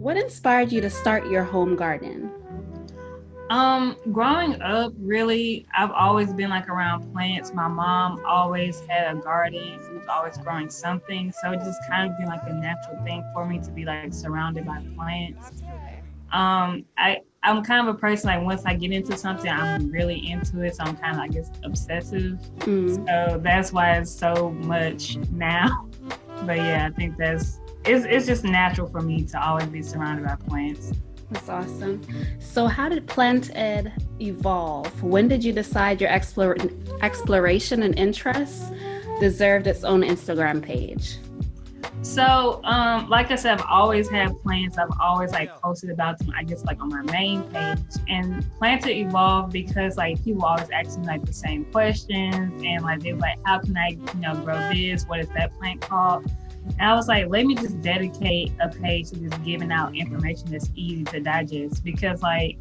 What inspired you to start your home garden? Growing up, really, I've always been like around plants. My mom always had a garden. She was always growing something. So it just kind of been like a natural thing for me to be like surrounded by plants. I'm kind of a person like once I get into something, I'm really into it. So I'm kind of, I guess, obsessive. Mm, So that's why it's so much now. But yeah, I think it's just natural for me to always be surrounded by plants. that's awesome. So how did Plant Ed evolve? When did you decide your exploration and interests deserved its own Instagram page? So, like I said, I've always had plants. I've always like posted about them, I guess like on my main page. And plants to evolve because like people always ask me like the same questions and like they're like, how can I, grow this? What is that plant called? And I was like, let me just dedicate a page to just giving out information that's easy to digest because like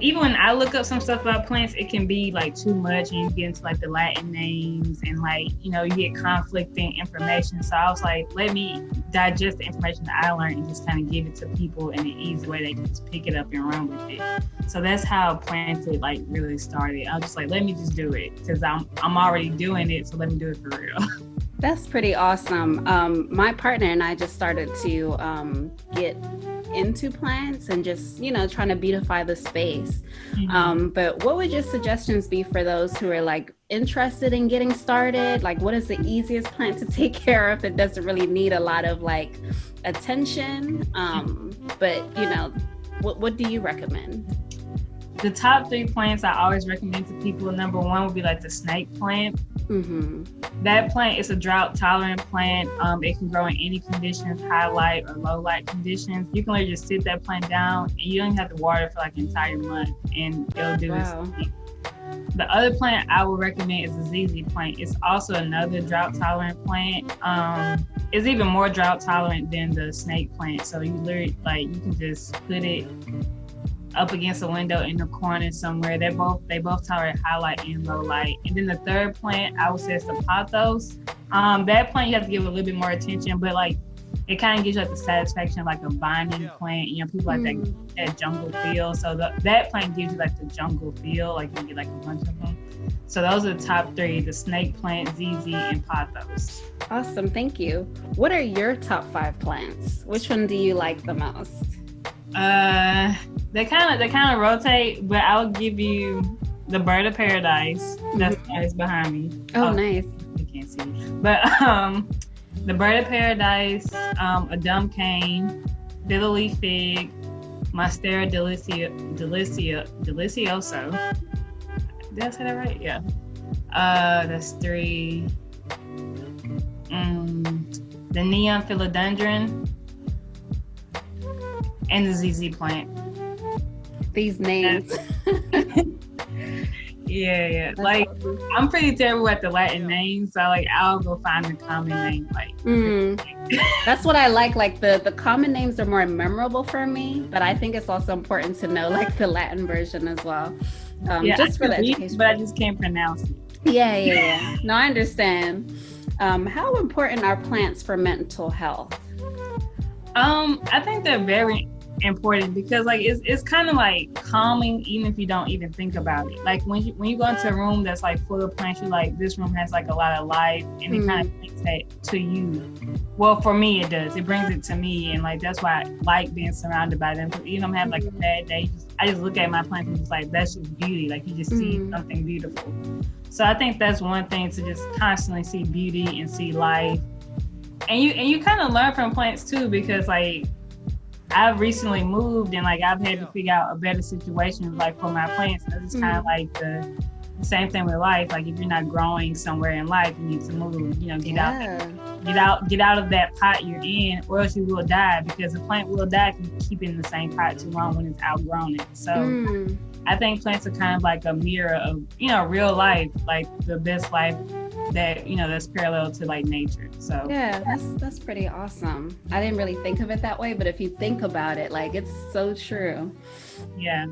even when I look up some stuff about plants, it can be like too much and you get into like the Latin names and like, you get conflicting information. So I was like, let me digest the information that I learned and just kind of give it to people in an easy way they can just pick it up and run with it. So that's how Planted like really started. I was just like, let me just do it because I'm already doing it. So let me do it for real. That's pretty awesome. My partner and I just started to get into plants and just, trying to beautify the space. Mm-hmm. But what would your suggestions be for those who are like interested in getting started? Like, what is the easiest plant to take care of that doesn't really need a lot of like attention? But what do you recommend? The top 3 plants I always recommend to people, number 1 would be like the snake plant. Mm-hmm. That plant is a drought tolerant plant. It can grow in any conditions, high light or low light conditions. You can literally just sit that plant down and you don't even have to water it for like an entire month and it'll do its thing. The other plant I would recommend is the ZZ plant. It's also another drought tolerant plant. It's even more drought tolerant than the snake plant. So you literally you can just put it up against a window in the corner somewhere. They both tolerate high light and low light. And then the third plant I would say is the pothos. That plant you have to give a little bit more attention, but like it kind of gives you like the satisfaction of like a binding plant. People like that jungle feel. So that plant gives you like the jungle feel, like you get like a bunch of them. So those are the top 3: the snake plant, ZZ, and pothos. Awesome, thank you. What are your top 5 plants? Which one do you like the most? They kind of rotate, but I'll give you the bird of paradise. That's behind me. Oh, nice. You can't see, but the bird of paradise, a dumb cane, bitter leaf fig, monstera delicioso. Did I say that right? Yeah. That's 3. The neon philodendron. And the ZZ plant. These names. Yeah. That's like awesome. I'm pretty terrible at the Latin names, so like I'll go find the common name. That's what I like. Like the common names are more memorable for me, but I think it's also important to know like the Latin version as well. Just for the education. But I just can't pronounce it. Yeah. No, I understand. How important are plants for mental health? I think they're very important because like it's kind of like calming even if you don't even think about it. Like when you go into a room that's like full of plants, you're like, this room has like a lot of life, and it kind of brings that to you. Well, for me it does. It brings it to me, and like that's why I like being surrounded by them. Because even if I'm having like a bad day, I just look at my plants and just like, that's just beauty. Like you just see something beautiful. So I think that's one thing, to just constantly see beauty and see life. And you kind of learn from plants too, because like I've recently moved and like I've had to figure out a better situation like for my plants. And it's kind of like the same thing with life. Like if you're not growing somewhere in life, you need to move. Get out of that pot you're in, or else you will die, because the plant will die if you keep it in the same pot too long when it's outgrown it. So I think plants are kind of like a mirror of real life, like the best life that that's parallel to like nature. So yeah, that's pretty awesome. I didn't really think of it that way, but if you think about it, like it's so true. Yeah.